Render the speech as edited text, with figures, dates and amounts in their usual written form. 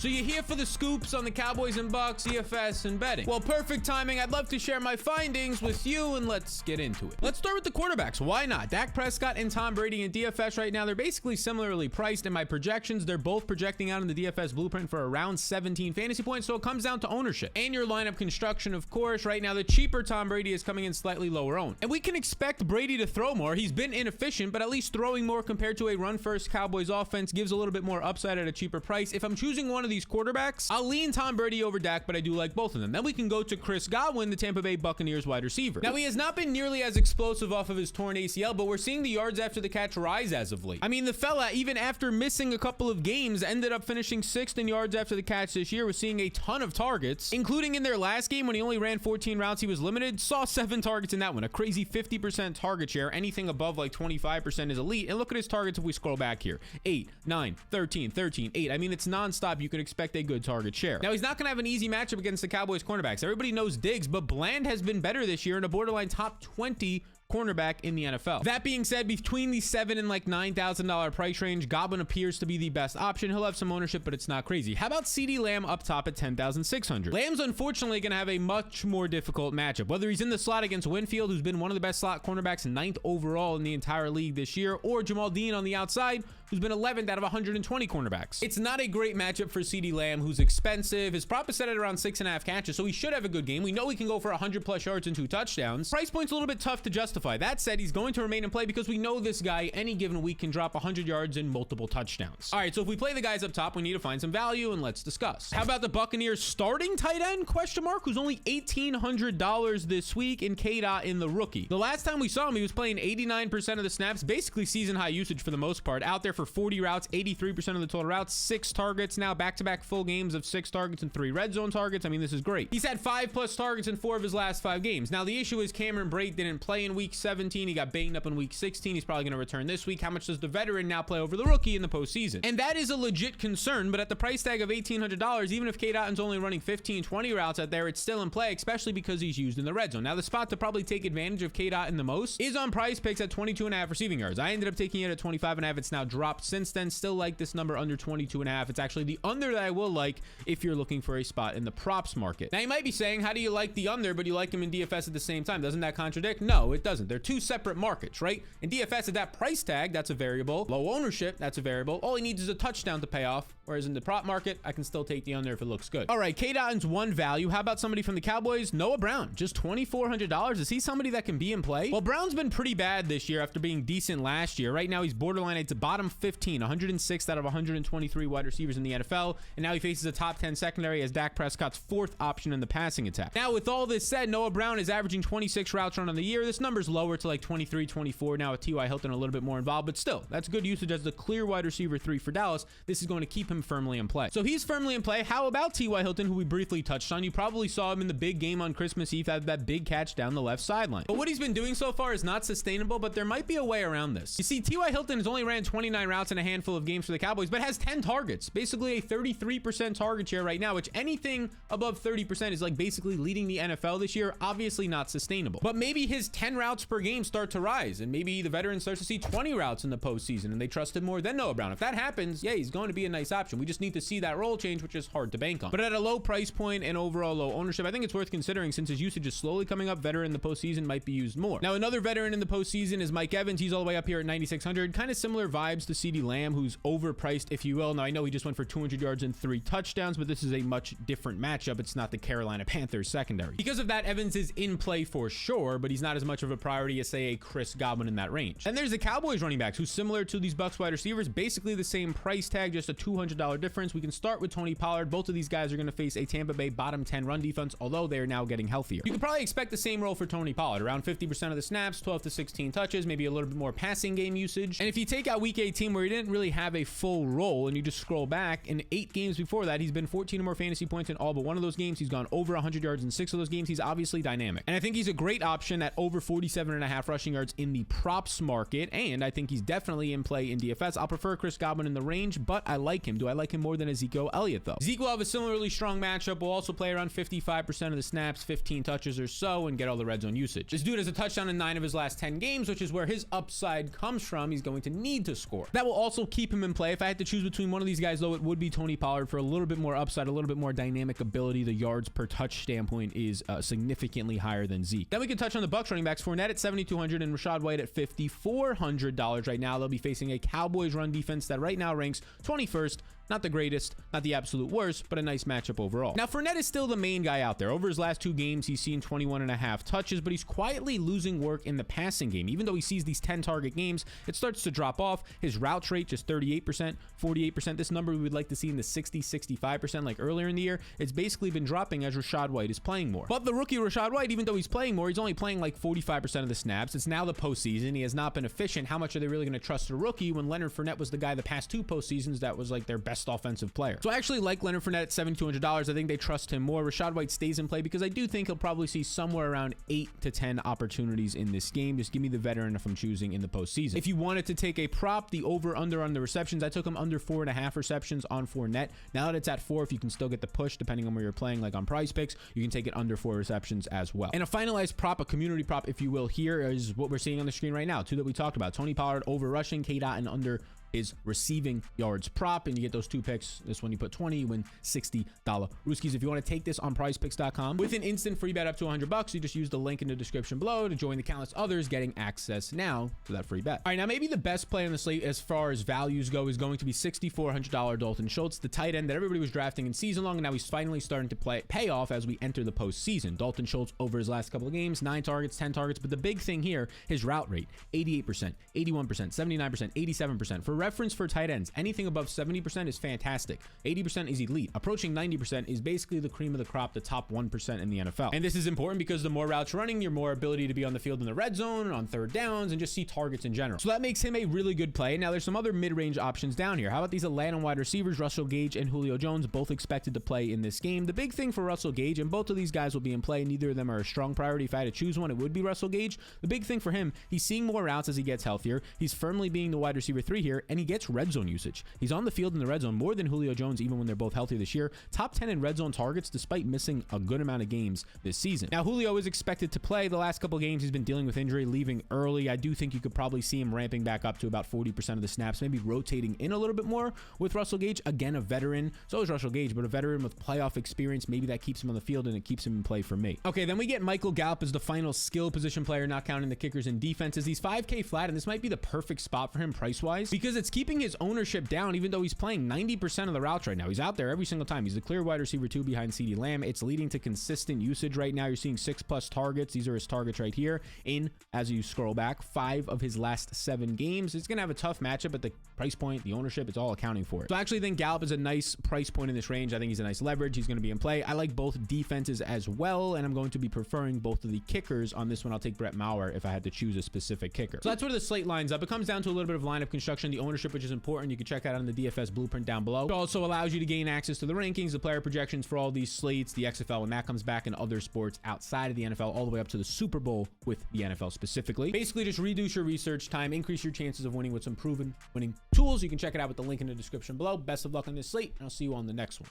So you're here for the scoops on the Cowboys and Bucks, DFS, and betting. Well, perfect timing. I'd love to share my findings with you, and let's get into it. Let's start with the quarterbacks. Why not? Dak Prescott and Tom Brady in DFS right now, they're basically similarly priced. In my projections, they're both projecting out in the DFS blueprint for around 17 fantasy points, so it comes down to ownership and your lineup construction, of course. Right now, the cheaper Tom Brady is coming in slightly lower owned, and we can expect Brady to throw more. He's been inefficient, but at least throwing more compared to a run-first Cowboys offense gives a little bit more upside at a cheaper price. If I'm choosing one of these quarterbacks, I'll lean Tom Brady over Dak, but I do like both of them. Then we can go to Chris Godwin, the Tampa Bay Buccaneers wide receiver. Now, he has not been nearly as explosive off of his torn ACL, but we're seeing the yards after the catch rise as of late. I mean, the fella, even after missing a couple of games, ended up finishing 6th in yards after the catch this year. We're seeing a ton of targets, including in their last game when he only ran 14 routes. He was limited, saw 7 targets in that one. A crazy 50% target share. Anything above like 25% is elite. And look at his targets if we scroll back here. 8, 9, 13, 13, 8. I mean, it's nonstop. You can expect a good target share. Now, he's not going to have an easy matchup against the Cowboys cornerbacks. Everybody knows Diggs, but Bland has been better this year in a borderline top 20 cornerback in the NFL. That being said, between the $7,000 and like $9,000 price range, Godwin appears to be the best option. He'll have some ownership, but it's not crazy. How about CeeDee Lamb up top at $10,600? Lamb's unfortunately going to have a much more difficult matchup. Whether he's in the slot against Winfield, who's been one of the best slot cornerbacks, 9th overall in the entire league this year, or Jamal Dean on the outside, who's been 11th out of 120 cornerbacks. It's not a great matchup for CeeDee Lamb, who's expensive. His prop is set at around 6.5 catches, so he should have a good game. We know he can go for 100 plus yards and 2 touchdowns. Price point's a little bit tough to justify. That said, he's going to remain in play because we know this guy any given week can drop 100 yards and multiple touchdowns. All right, so if we play the guys up top, we need to find some value, and let's discuss. How about the Buccaneers starting tight end, question mark, who's only $1,800 this week, in K-Dot in the rookie. The last time we saw him, he was playing 89% of the snaps, basically season high usage for the most part, out there for 40 routes, 83% of the total routes, 6 targets now, back-to-back full games of 6 targets and 3 red zone targets. I mean, this is great. He's had 5+ targets in 4 of his last 5 games. Now, the issue is Cameron Brate didn't play in week 17. He got banged up in week 16. He's probably going to return this week. How much does the veteran now play over the rookie in the postseason? And that is a legit concern, but at the price tag of $1,800, even if K. Dotton's only running 15, 20 routes out there, it's still in play, especially because he's used in the red zone. Now, the spot to probably take advantage of K. Dotton the most is on Prize Picks at 22.5 receiving yards. I ended up taking it at 25.5. It's now dropped since then. Still like this number under 22.5. It's actually the under that I will like if you're looking for a spot in the props market. Now, you might be saying, how do you like the under, but you like him in DFS at the same time? Doesn't that contradict? No, it doesn't. They're two separate markets, right? In DFS, at that price tag, that's a variable. Low ownership, that's a variable. All he needs is a touchdown to pay off. Whereas in the prop market, I can still take the under if it looks good. All right, K. Dotton's one value. How about somebody from the Cowboys? Noah Brown, just $2,400. Is he somebody that can be in play? Well, Brown's been pretty bad this year after being decent last year. Right now, he's borderline at the bottom 15, 106th out of 123 wide receivers in the NFL. And now he faces a top 10 secondary as Dak Prescott's 4th option in the passing attack. Now, with all this said, Noah Brown is averaging 26 routes run on the year. This number's lower to like 23, 24 now with T.Y. Hilton a little bit more involved, but still, that's good usage as the clear wide receiver 3 for Dallas. This is going to keep him firmly in play. So he's firmly in play. How about T.Y. Hilton, who we briefly touched on? You probably saw him in the big game on Christmas Eve, had that big catch down the left sideline. But what he's been doing so far is not sustainable, but there might be a way around this. You see, T.Y. Hilton has only ran 29 routes in a handful of games for the Cowboys, but has 10 targets. Basically a 33% target share right now, which anything above 30% is like basically leading the NFL this year. Obviously not sustainable. But maybe his 10 routes per game start to rise, and maybe the veteran starts to see 20 routes in the postseason, and they trust him more than Noah Brown. If that happens, yeah, he's going to be a nice option. We just need to see that role change, which is hard to bank on. But at a low price point and overall low ownership, I think it's worth considering since his usage is slowly coming up. Veteran in the postseason might be used more. Now, another veteran in the postseason is Mike Evans. He's all the way up here at 9,600. Kind of similar vibes to CeeDee Lamb, who's overpriced, if you will. Now, I know he just went for 200 yards and 3 touchdowns, but this is a much different matchup. It's not the Carolina Panthers secondary. Because of that, Evans is in play for sure, but he's not as much of a priority as, say, a Chris Godwin in that range. And there's the Cowboys running backs, who's similar to these Bucs wide receivers, basically the same price tag, just a $200 difference. We can start with Tony Pollard. Both of these guys are going to face a Tampa Bay bottom 10 run defense, although they are now getting healthier. You can probably expect the same role for Tony Pollard, around 50% of the snaps, 12 to 16 touches, maybe a little bit more passing game usage. And if you take out week 18, where he didn't really have a full role, and you just scroll back, in 8 games before that, he's been 14 or more fantasy points in all but one of those games. He's gone over 100 yards in 6 of those games. He's obviously dynamic. And I think he's a great option at over 47.5 rushing yards in the props market, and I think he's definitely in play in DFS. I'll prefer Chris Godwin in the range, but I like him. Do I like him more than Ezekiel Elliott, though? Zeke will have a similarly strong matchup. Will also play around 55% of the snaps, 15 touches or so, and get all the red zone usage. This dude has a touchdown in 9 of his last 10 games, which is where his upside comes from. He's going to need to score. That will also keep him in play. If I had to choose between one of these guys, though, it would be Tony Pollard for a little bit more upside, a little bit more dynamic ability. The yards per touch standpoint is significantly higher than Zeke. Then we can touch on the Bucs running backs. Fournette at $7,200 and Rachaad White at $5,400 right now. They'll be facing a Cowboys run defense that right now ranks 21st. Not the greatest, not the absolute worst, but a nice matchup overall. Now, Fournette is still the main guy out there. Over his last 2 games, he's seen 21.5 touches, but he's quietly losing work in the passing game. Even though he sees these 10-target games, it starts to drop off. His routes rate, just 38%, 48%. This number we would like to see in the 60, 65% like earlier in the year. It's basically been dropping as Rachaad White is playing more. But the rookie Rachaad White, even though he's playing more, he's only playing like 45% of the snaps. It's now the postseason. He has not been efficient. How much are they really going to trust a rookie when Leonard Fournette was the guy the past 2 postseasons that was like their best offensive player? So I actually like Leonard Fournette at $7,200. I think they trust him more. Rachaad White stays in play because I do think he'll probably see somewhere around 8 to 10 opportunities in this game. Just give me the veteran if I'm choosing in the postseason. If you wanted to take a prop, the over-under on the receptions, I took him under 4.5 receptions on Fournette. Now that it's at 4, if you can still get the push, depending on where you're playing, like on Prize Picks, you can take it under 4 receptions as well. And a finalized prop, a community prop, if you will, here is what we're seeing on the screen right now. 2 that we talked about. Tony Pollard over rushing, K-Dot and under is receiving yards prop, and you get those 2 picks. This one you put 20, you win $60 Rooskies. If you want to take this on prizepicks.com with an instant free bet up to $100, you just use the link in the description below to join the countless others getting access now to that free bet. All right, now maybe the best play on the slate as far as values go is going to be $6,400 Dalton Schultz, the tight end that everybody was drafting in season long, and now he's finally starting to pay off as we enter the postseason. Dalton Schultz over his last couple of games, 9 targets, 10 targets, but the big thing here, his route rate, 88%, 81%, 79%, 87%. For reference for tight ends, anything above 70% is fantastic. 80% is elite. Approaching 90% is basically the cream of the crop, the top 1% in the NFL. And this is important because the more routes running, your more ability to be on the field in the red zone, on third downs, and just see targets in general. So that makes him a really good play. Now there's some other mid-range options down here. How about these Atlanta wide receivers, Russell Gage and Julio Jones, both expected to play in this game. The big thing for Russell Gage, and both of these guys will be in play, neither of them are a strong priority. If I had to choose one, it would be Russell Gage. The big thing for him, he's seeing more routes as he gets healthier. He's firmly being the wide receiver 3 here, and he gets red zone usage. He's on the field in the red zone more than Julio Jones, even when they're both healthy this year. Top 10 in red zone targets despite missing a good amount of games this season. Now, Julio is expected to play. The last couple of games he's been dealing with injury, leaving early. I do think you could probably see him ramping back up to about 40% of the snaps, maybe rotating in a little bit more with Russell Gage. Again, a veteran. So is Russell Gage, but a veteran with playoff experience. Maybe that keeps him on the field and it keeps him in play for me. Okay, then we get Michael Gallup as the final skill position player, not counting the kickers and defenses. He's 5K flat, and this might be the perfect spot for him price-wise because it's keeping his ownership down, even though he's playing 90% of the routes right now. He's out there every single time. He's the clear wide receiver 2 behind CeeDee Lamb. It's leading to consistent usage right now. You're seeing 6+ targets. These are his targets right here. In, as you scroll back, 5 of his last 7 games. It's going to have a tough matchup, but the price point, the ownership, it's all accounting for it. So I actually think Gallup is a nice price point in this range. I think he's a nice leverage. He's going to be in play. I like both defenses as well, and I'm going to be preferring both of the kickers. On this one, I'll take Brett Maher if I had to choose a specific kicker. So that's where the slate lines up. It comes down to a little bit of lineup construction, the ownership, which is important. You can check out on the DFS blueprint down below. It also allows you to gain access to the rankings, the player projections for all these slates, the XFL when that comes back, and other sports outside of the NFL, all the way up to the Super Bowl with the NFL specifically. Basically, just reduce your research time, increase your chances of winning with some proven winning tools. You can check it out with the link in the description below. Best of luck on this slate, and I'll see you on the next one.